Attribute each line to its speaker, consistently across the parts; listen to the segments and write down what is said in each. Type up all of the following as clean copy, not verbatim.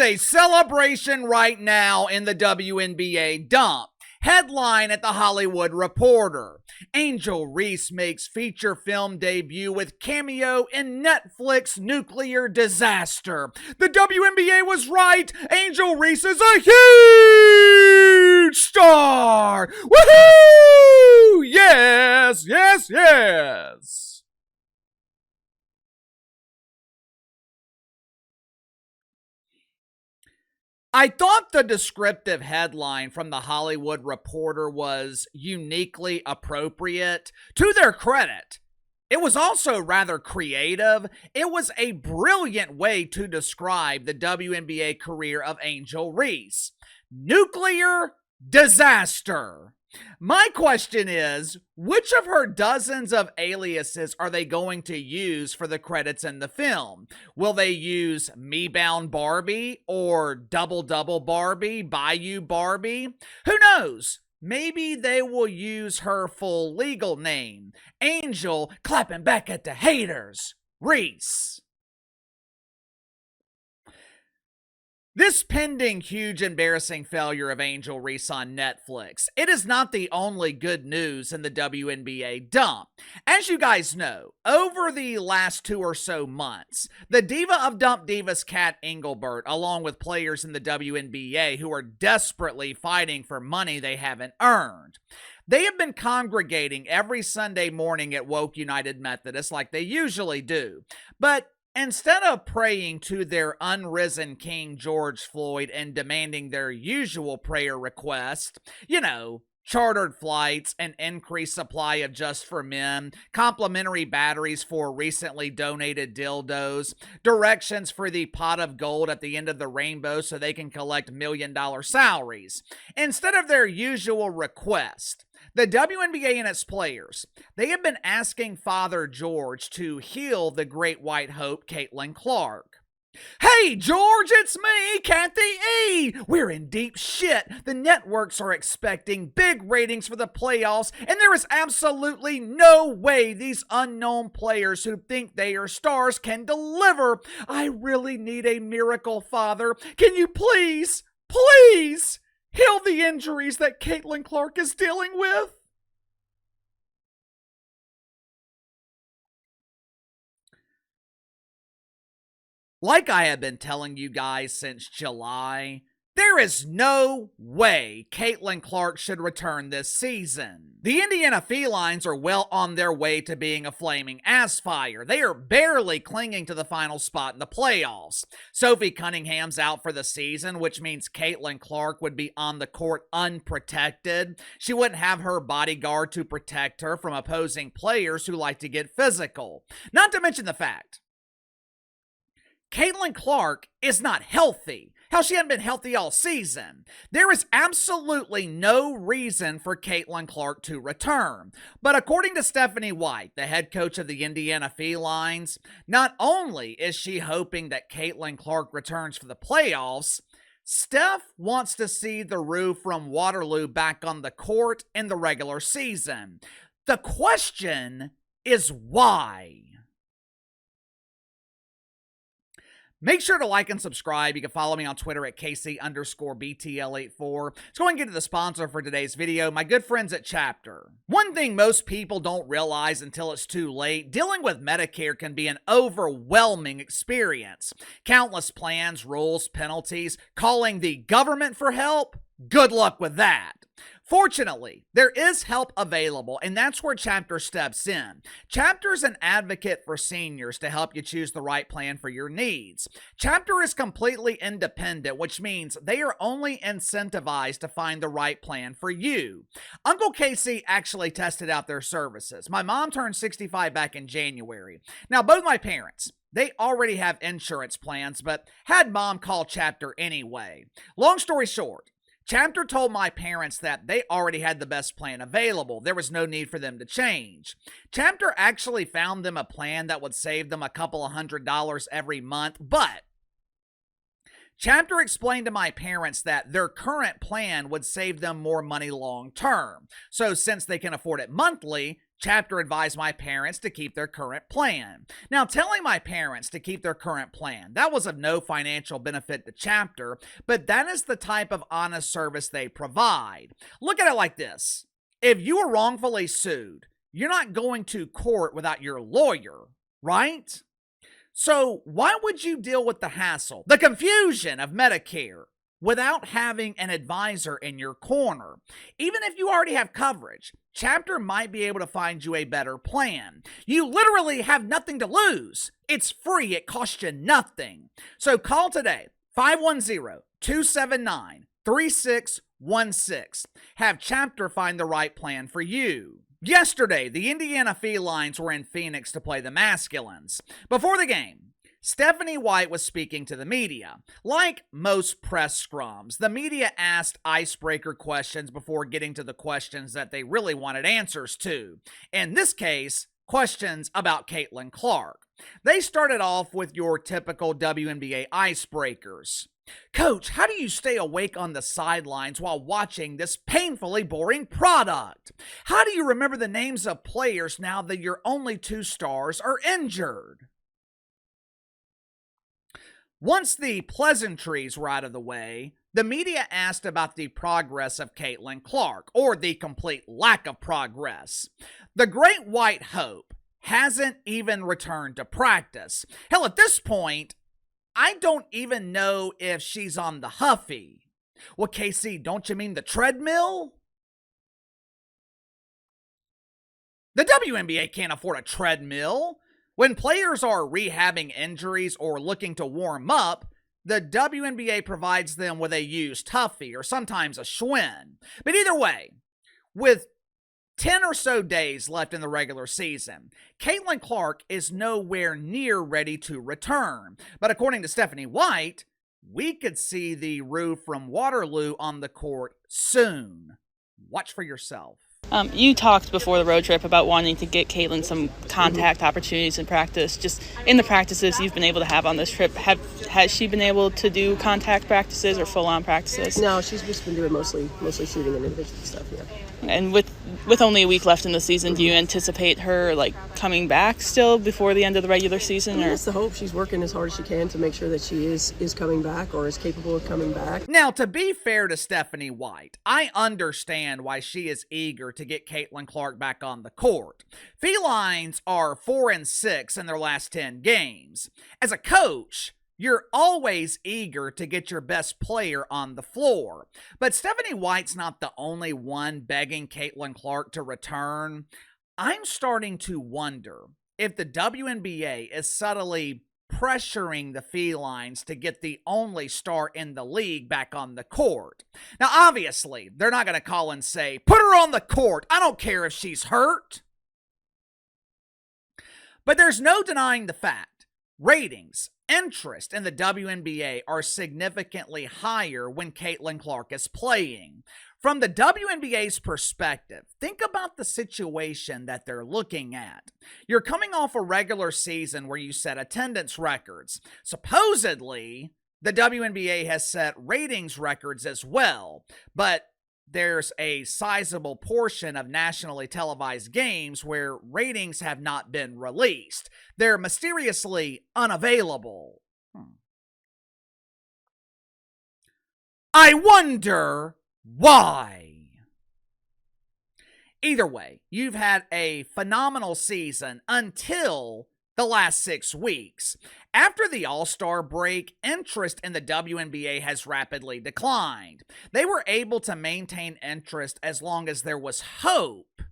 Speaker 1: a celebration right now in the WNBA dump. Headline at the Hollywood Reporter. Angel Reese makes feature film debut with cameo in Netflix nuclear disaster. The WNBA was right. Angel Reese is a huge star. Woohoo! Yes, yes, yes. I thought the descriptive headline from the Hollywood Reporter was uniquely appropriate. To their credit, it was also rather creative. It was a brilliant way to describe the WNBA career of Angel Reese. Nuclear disaster. My question is, which of her dozens of aliases are they going to use for the credits in the film? Will they use Me Bound Barbie or Double Double Barbie, Bayou Barbie? Who knows? Maybe they will use her full legal name. Angel clapping back at the haters. Reese. This pending huge embarrassing failure of Angel Reese on Netflix, it is not the only good news in the WNBA dump. As you guys know, over the last 2 or so months, the diva of Dump Divas Kat Engelbert, along with players in the WNBA who are desperately fighting for money they haven't earned, they have been congregating every Sunday morning at Woke United Methodist like they usually do. But instead of praying to their unrisen King George Floyd and demanding their usual prayer request, chartered flights, an increased supply of Just for Men, complimentary batteries for recently donated dildos, directions for the pot of gold at the end of the rainbow so they can collect $1 million salaries. Instead of their usual request, the WNBA and its players, they have been asking Father George to heal the great white hope, Caitlin Clark. Hey, George, it's me, Kathy E. We're in deep shit. The networks are expecting big ratings for the playoffs, and there is absolutely no way these unknown players who think they are stars can deliver. I really need a miracle, Father. Can you please heal the injuries that Caitlin Clark is dealing with? Like I have been telling you guys since July, there is no way Caitlin Clark should return this season. The Indiana Felines are well on their way to being a flaming ass fire. They are barely clinging to the final spot in the playoffs. Sophie Cunningham's out for the season, which means Caitlin Clark would be on the court unprotected. She wouldn't have her bodyguard to protect her from opposing players who like to get physical. Not to mention the fact Caitlin Clark is not healthy. Hell, she hasn't been healthy all season. There is absolutely no reason for Caitlin Clark to return. But according to Stephanie White, the head coach of the Indiana Felines, not only is she hoping that Caitlin Clark returns for the playoffs, Steph wants to see the Roo from Waterloo back on the court in the regular season. The question is why? Make sure to like and subscribe. You can follow me on Twitter at KC_BTL84. Let's go and get to the sponsor for today's video, my good friends at Chapter. One thing most people don't realize until it's too late, dealing with Medicare can be an overwhelming experience. Countless plans, rules, penalties, calling the government for help. Good luck with that. Fortunately, there is help available, and that's where Chapter steps in. Chapter is an advocate for seniors to help you choose the right plan for your needs. Chapter is completely independent, which means they are only incentivized to find the right plan for you. Uncle Casey actually tested out their services. My mom turned 65 back in January. Now, both my parents, they already have insurance plans, but had mom call Chapter anyway. Long story short, Chapter told my parents that they already had the best plan available. There was no need for them to change. Chapter actually found them a plan that would save them a couple of $100 every month, but Chapter explained to my parents that their current plan would save them more money long term. So since they can afford it monthly, Chapter advised my parents to keep their current plan. Now, telling my parents to keep their current plan, that was of no financial benefit to Chapter, but that is the type of honest service they provide. Look at it like this. If you were wrongfully sued, you're not going to court without your lawyer, right? So why would you deal with the hassle, the confusion of Medicare without having an advisor in your corner? Even if you already have coverage, Chapter might be able to find you a better plan. You literally have nothing to lose. It's free. It costs you nothing. So call today, 510-279-3616. Have Chapter find the right plan for you. Yesterday, the Indiana Felines were in Phoenix to play the Masculines. Before the game, Stephanie White was speaking to the media. Like most press scrums, the media asked icebreaker questions before getting to the questions that they really wanted answers to. In this case, questions about Caitlin Clark. They started off with your typical WNBA icebreakers. Coach, how do you stay awake on the sidelines while watching this painfully boring product? How do you remember the names of players now that your only 2 stars are injured? Once the pleasantries were out of the way, the media asked about the progress of Caitlin Clark, or the complete lack of progress. The Great White Hope hasn't even returned to practice. Hell, at this point, I don't even know if she's on the Huffy. Well, KC, don't you mean the treadmill? The WNBA can't afford a treadmill. When players are rehabbing injuries or looking to warm up, the WNBA provides them with a used Huffy or sometimes a Schwinn. But either way, with 10 or so days left in the regular season, Caitlin Clark is nowhere near ready to return. But according to Stephanie White, we could see the Rue from Waterloo on the court soon. Watch for yourself.
Speaker 2: You talked before the road trip about wanting to get Caitlin some contact opportunities in practice. Just in the practices you've been able to have on this trip, has she been able to do contact practices or full-on practices?
Speaker 3: No, she's just been doing mostly shooting and individual stuff, yeah.
Speaker 2: And with only a week left in the season, do you anticipate her coming back still before the end of the regular season?
Speaker 3: I mean, that's the hope. She's working as hard as she can to make sure that she is coming back or is capable of coming back.
Speaker 1: Now, to be fair to Stephanie White, I understand why she is eager to get Caitlin Clark back on the court. Felines are 4-6 in their last 10 games. As a coach, you're always eager to get your best player on the floor. But Stephanie White's not the only one begging Caitlin Clark to return. I'm starting to wonder if the WNBA is subtly pressuring the Felines to get the only star in the league back on the court. Now, obviously, they're not going to call and say, put her on the court. I don't care if she's hurt. But there's no denying the fact. Ratings, interest in the WNBA are significantly higher when Caitlin Clark is playing. From the WNBA's perspective, think about the situation that they're looking at. You're coming off a regular season where you set attendance records. Supposedly, the WNBA has set ratings records as well, but there's a sizable portion of nationally televised games where ratings have not been released. They're mysteriously unavailable. I wonder why. Either way, you've had a phenomenal season until the last 6 weeks. After the All-Star break, interest in the WNBA has rapidly declined. They were able to maintain interest as long as there was hope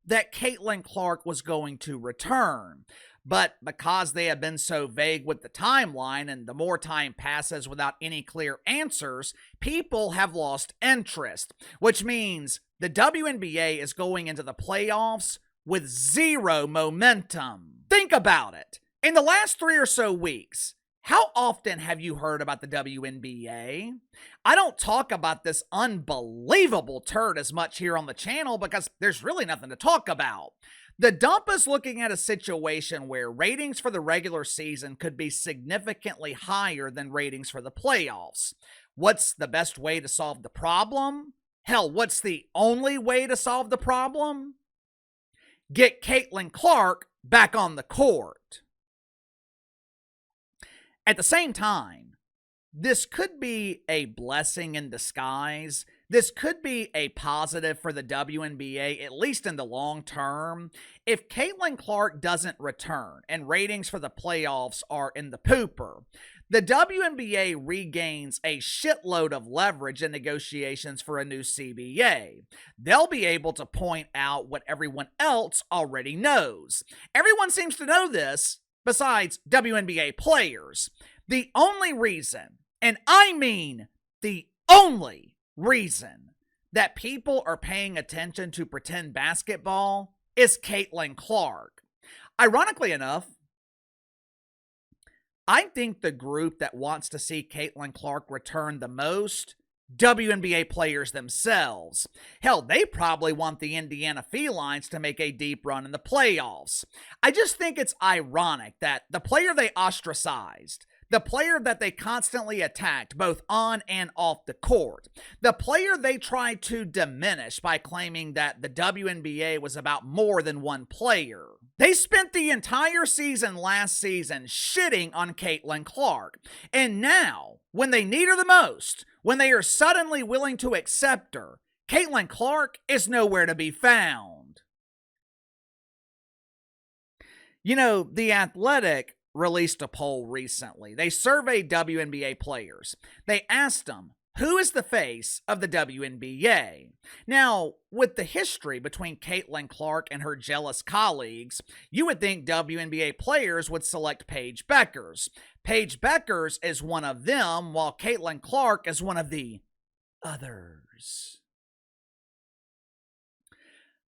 Speaker 1: that Caitlin Clark was going to return. But because they have been so vague with the timeline and the more time passes without any clear answers, people have lost interest, which means the WNBA is going into the playoffs with zero momentum. Think about it. In the last 3 or so weeks, how often have you heard about the WNBA? I don't talk about this unbelievable turd as much here on the channel because there's really nothing to talk about. The Dump is looking at a situation where ratings for the regular season could be significantly higher than ratings for the playoffs. What's the best way to solve the problem? Hell, what's the only way to solve the problem? get Caitlin Clark back on the court. At the same time, this could be a blessing in disguise. This could be a positive for the WNBA, at least in the long term. If Caitlin Clark doesn't return and ratings for the playoffs are in the pooper, the WNBA regains a shitload of leverage in negotiations for a new CBA. They'll be able to point out what everyone else already knows. Everyone seems to know this, besides WNBA players. The only reason, and I mean the only reason, that people are paying attention to pretend basketball is Caitlin Clark. Ironically enough, I think the group that wants to see Caitlin Clark return the most, WNBA players themselves. Hell, they probably want the Indiana Felines to make a deep run in the playoffs. I just think it's ironic that the player they ostracized, the player that they constantly attacked both on and off the court, the player they tried to diminish by claiming that the WNBA was about more than one player, they spent the entire season last season shitting on Caitlin Clark. And now, when they need her the most, when they are suddenly willing to accept her, Caitlin Clark is nowhere to be found. You know, The Athletic released a poll recently. They surveyed WNBA players. They asked them, who is the face of the WNBA? Now, with the history between Caitlin Clark and her jealous colleagues, you would think WNBA players would select Paige Beckers. Paige Beckers is one of them, while Caitlin Clark is one of the others.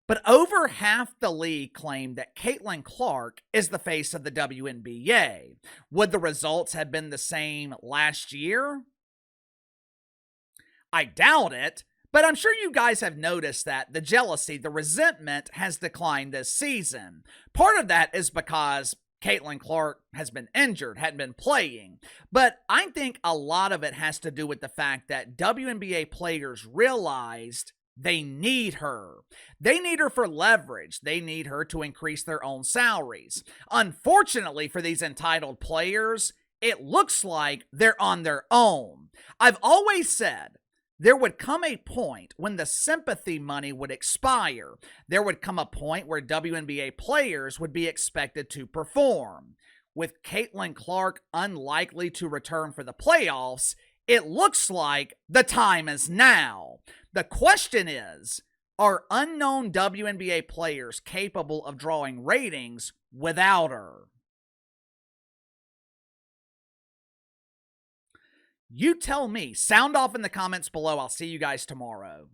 Speaker 1: But over half the league claimed that Caitlin Clark is the face of the WNBA. Would the results have been the same last year? I doubt it, but I'm sure you guys have noticed that the jealousy, the resentment has declined this season. Part of that is because Caitlin Clark has been injured, hadn't been playing. But I think a lot of it has to do with the fact that WNBA players realized they need her. They need her for leverage. They need her to increase their own salaries. Unfortunately for these entitled players, it looks like they're on their own. I've always said there would come a point when the sympathy money would expire. There would come a point where WNBA players would be expected to perform. With Caitlin Clark unlikely to return for the playoffs, it looks like the time is now. The question is, are unknown WNBA players capable of drawing ratings without her? You tell me. Sound off in the comments below. I'll see you guys tomorrow.